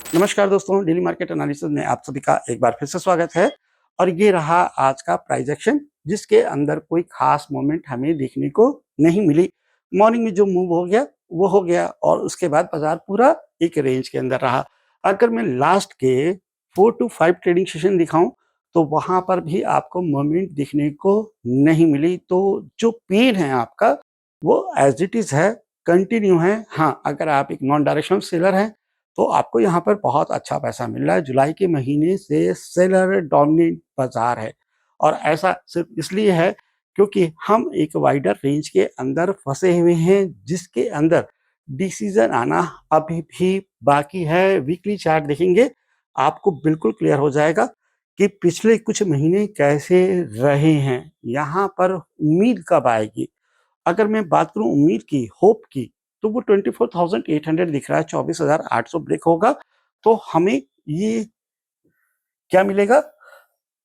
नमस्कार दोस्तों, daily market analysis में आप सभी का एक बार फिर से स्वागत है। और ये रहा आज का प्राइस एक्शन, जिसके अंदर कोई खास मोमेंट हमें देखने को नहीं मिली। मॉर्निंग में जो मूव हो गया वो हो गया और उसके बाद बाजार पूरा एक रेंज के अंदर रहा। अगर मैं लास्ट के 4 टू 5 ट्रेडिंग सेशन दिखाऊं तो वहां पर भी आपको मोमेंट देखने को नहीं मिली। तो जो पेन है आपका वो एज इट इज है, कंटिन्यू है। हाँ, अगर आप एक नॉन डायरेक्शनल सेलर हैं तो आपको यहाँ पर बहुत अच्छा पैसा मिल रहा है। जुलाई के महीने से सेलर डोमिनेट बाजार है और ऐसा सिर्फ इसलिए है क्योंकि हम एक वाइडर रेंज के अंदर फंसे हुए हैं, जिसके अंदर डिसीजन आना अभी भी बाकी है। वीकली चार्ट देखेंगे आपको बिल्कुल क्लियर हो जाएगा कि पिछले कुछ महीने कैसे रहे हैं। यहाँ पर उम्मीद कब आएगी? अगर मैं बात करूं उम्मीद की, होप की, तो वो 24,800 दिख रहा है। 24,800 ब्रेक होगा तो हमें ये क्या मिलेगा?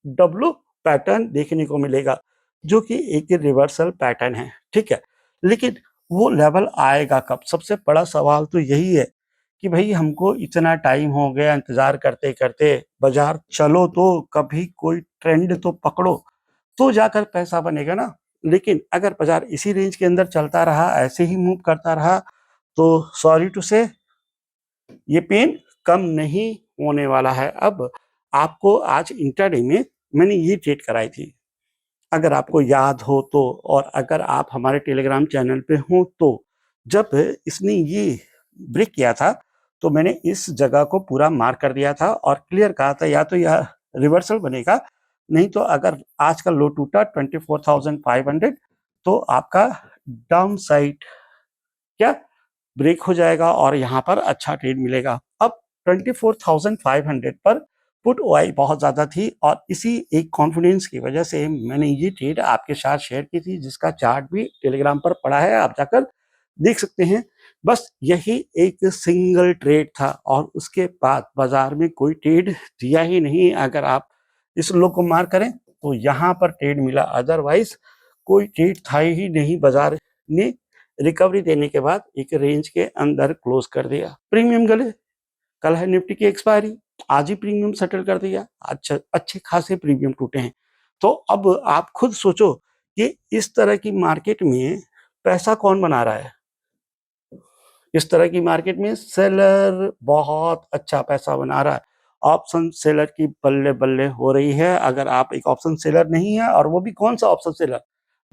डब्लू पैटर्न देखने को मिलेगा, जो कि एक रिवर्सल पैटर्न है। ठीक है, लेकिन वो लेवल आएगा कब? सबसे बड़ा सवाल तो यही है कि भाई हमको इतना टाइम हो गया इंतजार करते करते, बाजार चलो तो कभी कोई ट्रेंड तो पकड़ो तो जाकर पैसा बनेगा ना। लेकिन अगर बाजार इसी रेंज के अंदर चलता रहा, ऐसे ही मूव करता रहा, तो सॉरी टू से ये पेन कम नहीं होने वाला है। अब आपको आज इंट्राडे में मैंने ये ट्रेड कराई थी, अगर आपको याद हो तो, और अगर आप हमारे टेलीग्राम चैनल पे हो तो। जब इसने ये ब्रेक किया था तो मैंने इस जगह को पूरा मार्क कर दिया था और क्लियर कहा था या तो यह रिवर्सल बनेगा, नहीं तो अगर आज का लो टूटा 24,500 तो आपका डाउन साइड क्या ब्रेक हो जाएगा और यहाँ पर अच्छा ट्रेड मिलेगा। अब 24,500 पर पुट ओआई बहुत ज़्यादा थी और इसी एक कॉन्फिडेंस की वजह से मैंने ये ट्रेड आपके साथ शेयर की थी, जिसका चार्ट भी टेलीग्राम पर पड़ा है, आप जाकर देख सकते हैं। बस यही एक सिंगल ट्रेड था और उसके बाद बाजार में कोई ट्रेड दिया ही नहीं। अगर आप इस लो को मार करें तो यहाँ पर ट्रेड मिला, अदरवाइज कोई ट्रेड था ही नहीं। बाजार ने रिकवरी देने के बाद एक रेंज के अंदर क्लोज कर दिया। प्रीमियम गले, कल है निफ्टी की एक्सपायरी, आज ही प्रीमियम सेटल कर दिया। अच्छा, अच्छे खासे प्रीमियम टूटे हैं। तो अब आप खुद सोचो कि इस तरह की मार्केट में पैसा कौन बना रहा है? इस तरह की मार्केट में सेलर बहुत अच्छा पैसा बना रहा है। ऑप्शन सेलर की बल्ले बल्ले हो रही है। अगर आप एक ऑप्शन सेलर नहीं है, और वो भी कौन सा ऑप्शन सेलर,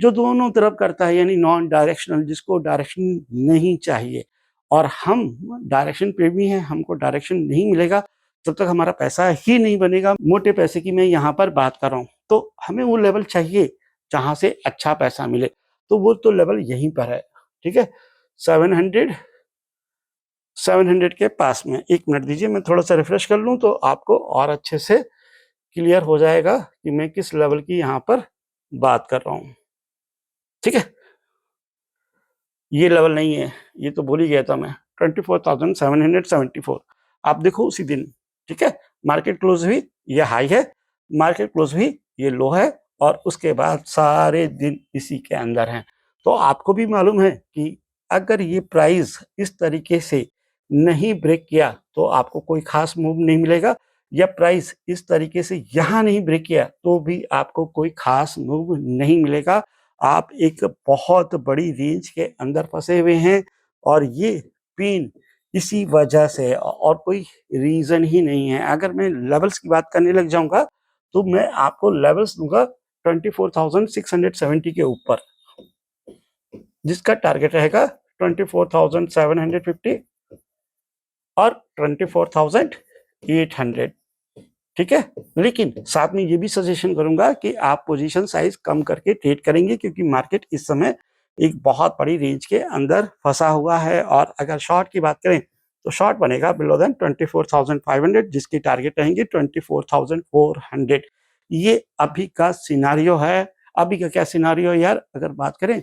जो दोनों तरफ करता है, यानी नॉन डायरेक्शनल, जिसको डायरेक्शन नहीं चाहिए। और हम डायरेक्शन प्रेमी हैं, हमको डायरेक्शन नहीं मिलेगा तब तक हमारा पैसा ही नहीं बनेगा। मोटे पैसे की मैं यहाँ पर बात कर रहा हूँ। तो हमें वो लेवल चाहिए जहाँ से अच्छा पैसा मिले, तो वो तो लेवल यहीं पर है। ठीक है, 700 के पास में। 1 मिनट दीजिए, मैं थोड़ा सा रिफ्रेश कर लूँ तो आपको और अच्छे से क्लियर हो जाएगा कि मैं किस लेवल की यहाँ पर बात कर रहा हूँ। ठीक है, ये लेवल नहीं है, ये तो भूल ही गया था मैं। 24,774 आप देखो उसी दिन। ठीक है, मार्केट क्लोज हुई, ये हाई है, मार्केट क्लोज हुई, ये लो है, और उसके बाद सारे दिन इसी के अंदर हैं। तो आपको भी मालूम है कि अगर ये प्राइस इस तरीके से नहीं ब्रेक किया तो आपको कोई खास मूव नहीं मिलेगा, या प्राइस इस तरीके से यहाँ नहीं ब्रेक किया तो भी आपको कोई खास मूव नहीं मिलेगा। आप एक बहुत बड़ी रेंज के अंदर फंसे हुए हैं और ये पेन इसी वजह से, और कोई रीजन ही नहीं है। अगर मैं लेवल्स की बात करने लग जाऊंगा तो मैं आपको लेवल्स दूंगा 24,670 के ऊपर, जिसका टारगेट रहेगा 24,750 और 24,800। ठीक है, लेकिन साथ में ये भी सजेशन करूंगा कि आप पोजीशन साइज कम करके ट्रेड करेंगे, क्योंकि मार्केट इस समय एक बहुत बड़ी रेंज के अंदर फंसा हुआ है। और अगर शॉर्ट की बात करें तो शॉर्ट बनेगा बिलो देन 24,500, जिसकी टारगेट रहेंगी 24,400। ये अभी का सिनारियो है। अभी का क्या सिनारियो यार, अगर बात करें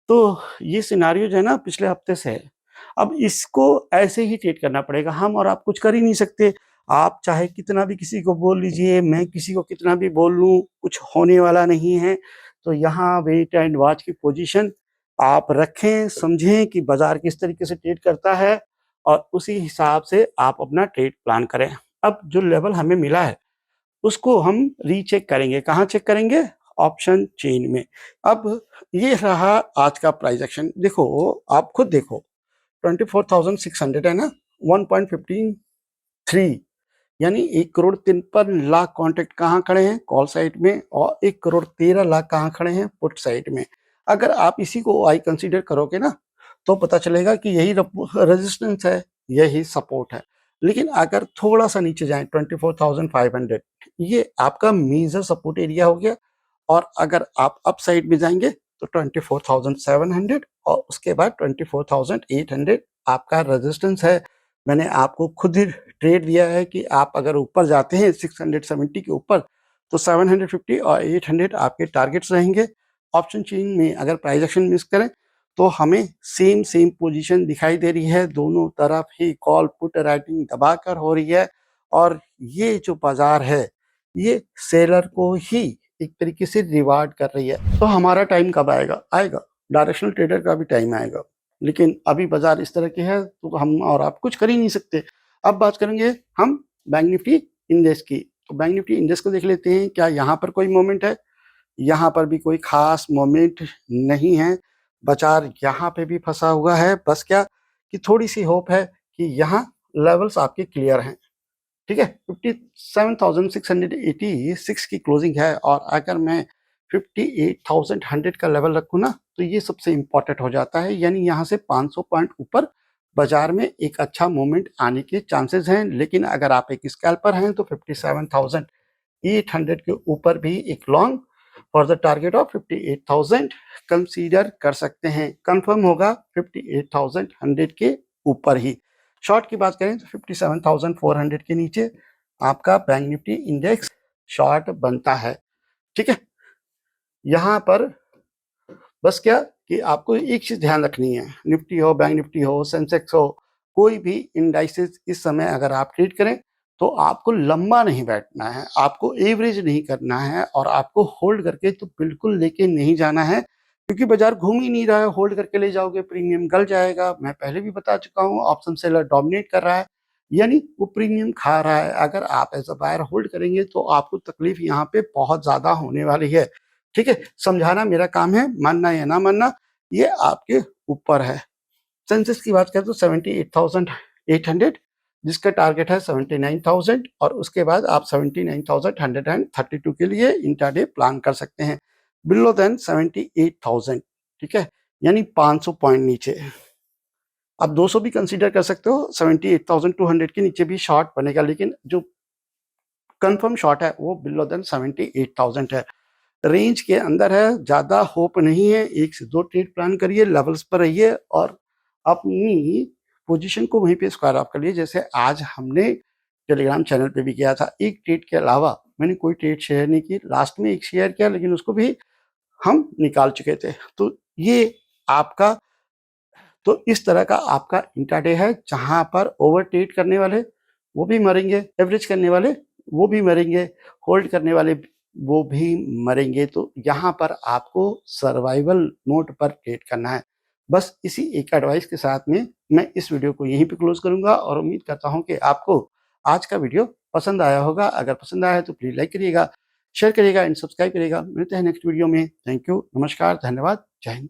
तो ये सिनारियो जो है ना पिछले हफ्ते से है। अब इसको ऐसे ही ट्रीट करना पड़ेगा, हम और आप कुछ कर ही नहीं सकते। आप चाहे कितना भी किसी को बोल लीजिए, मैं किसी को कितना भी बोल लूँ, कुछ होने वाला नहीं है। तो यहाँ वेट एंड वॉच की पोजीशन आप रखें, समझें कि बाजार किस तरीके से ट्रेड करता है, और उसी हिसाब से आप अपना ट्रेड प्लान करें। अब जो लेवल हमें मिला है उसको हम रीचेक करेंगे। कहाँ चेक करेंगे? ऑप्शन चेन में। अब ये रहा आज का प्राइस एक्शन। देखो, आप खुद देखो, 24,600 है ना, 1.153, यानी 1,53,00,000 कॉन्ट्रैक्ट कहाँ खड़े हैं? कॉल साइड में, और 1,13,00,000 कहाँ खड़े हैं? पुट साइड में। अगर आप इसी को आई कंसीडर करोगे ना, तो पता चलेगा कि यही रेजिस्टेंस है, यही सपोर्ट है। लेकिन अगर थोड़ा-सा नीचे जाएँ, 24,500, ये आपका मेजर सपोर्ट एरिया हो गया। और अगर आप अप साइड में जाएँगे तो 24,700 और उसके बाद 24,800 आपका रेजिस्टेंस है। मैंने आपको खुद ही ट्रेड दिया है कि आप अगर ऊपर जाते हैं 670 के ऊपर, तो 750 और 800 आपके टारगेट्स रहेंगे। ऑप्शन चेन में अगर प्राइस एक्शन मिस करें तो हमें सेम पोजीशन दिखाई दे रही है, दोनों तरफ ही कॉल पुट राइटिंग दबाकर हो रही है। और ये जो बाजार है, ये सेलर को ही एक तरीके से रिवार्ड कर रही है। तो हमारा टाइम कब आएगा? आएगा, डायरेक्शनल ट्रेडर का भी टाइम आएगा। लेकिन अभी बाजार इस तरह की है तो हम और आप कुछ कर ही नहीं सकते। अब बात करेंगे हम बैंक निफ्टी इंडेक्स की। तो बैंक निफ्टी इंडेक्स को देख लेते हैं, क्या यहाँ पर कोई मोमेंट है? यहाँ पर भी कोई खास मोमेंट नहीं है। बाजार यहाँ पे भी फंसा हुआ है। बस क्या कि थोड़ी-सी होप है कि यहाँ लेवल्स आपके क्लियर हैं। ठीक है? 57,686 की क्लोजिंग है, और अगर मैं 58,100 का लेवल रखूँ ना, तो ये सबसे इम्पोर्टेंट हो जाता है। यानी यहाँ से 500 पॉइंट ऊपर बाजार में एक अच्छा मूवमेंट आने के चांसेस हैं। लेकिन अगर आप एक स्कैल्पर हैं तो 57,800 के ऊपर भी एक long for the target of 58,000 consider कर सकते हैं। कंफर्म होगा 58,100 के ऊपर ही। शॉर्ट की बात करें तो 57,400 के नीचे आपका बैंक निफ्टी इंडेक्स शॉर्ट बनता है। ठीक है? यहाँ पर बस क्या कि आपको एक चीज़ ध्यान रखनी है, निफ्टी हो, बैंक निफ्टी हो, सेंसेक्स हो, कोई भी इंडाइसेस इस समय अगर आप ट्रेड करें, तो आपको लंबा नहीं बैठना है, आपको एवरेज नहीं करना है, और आपको होल्ड करके तो बिल्कुल लेके नहीं जाना है, क्योंकि बाजार घूम ही नहीं रहा है। होल्ड करके ले जाओगे, प्रीमियम गल जाएगा। मैं पहले भी बता चुका हूँ, ऑप्शन सेलर डोमिनेट कर रहा है, यानी वो प्रीमियम खा रहा है। अगर आप एज़ अ बायर होल्ड करेंगे, तो आपको तकलीफ यहाँ पे बहुत ज़्यादा होने वाली है। ठीक है? समझाना मेरा काम है, मानना या ना मानना ये आपके ऊपर है। सेंसेक्स की बात करें तो 78,800, जिसका टारगेट है 79,000, और उसके बाद आप 79,132 के लिए इंट्राडे प्लान कर सकते हैं। बिलो देन 78,000, ठीक है? यानी 500 पॉइंट नीचे। आप 200 भी कंसीडर कर सकते हो, 78,200 के नीचे भी शॉर्ट बनेगा, लेकिन जो कन्फर्म शॉर्ट है वो बिलो देन 78,000 है। रेंज के अंदर है, ज़्यादा होप नहीं है। 1 से 2 ट्रेड प्लान करिए, लेवल्स पर रहिए, और अपनी पोजीशन को वहीं पे स्क्वायर ऑफ कर लिए, जैसे आज हमने टेलीग्राम चैनल पे भी किया था। एक ट्रेड के अलावा मैंने कोई ट्रेड शेयर नहीं की। लास्ट में एक शेयर किया, लेकिन उसको भी हम निकाल चुके थे। तो ये आपका, तो इस तरह का आपका इंट्राडे है, जहाँ पर ओवर ट्रेड करने वाले वो भी मरेंगे, एवरेज करने वाले वो भी मरेंगे, होल्ड करने वाले वो भी मरेंगे। तो यहाँ पर आपको सर्वाइवल मोड पर ट्रेड करना है। बस इसी एक एडवाइस के साथ में मैं इस वीडियो को यहीं पे क्लोज़ करूँगा, और उम्मीद करता हूँ कि आपको आज का वीडियो पसंद आया होगा। अगर पसंद आया है तो प्लीज़ लाइक करिएगा, शेयर करिएगा एंड सब्सक्राइब करिएगा। मिलते हैं नेक्स्ट वीडियो में। थैंक यू, नमस्कार, धन्यवाद, जय हिंद।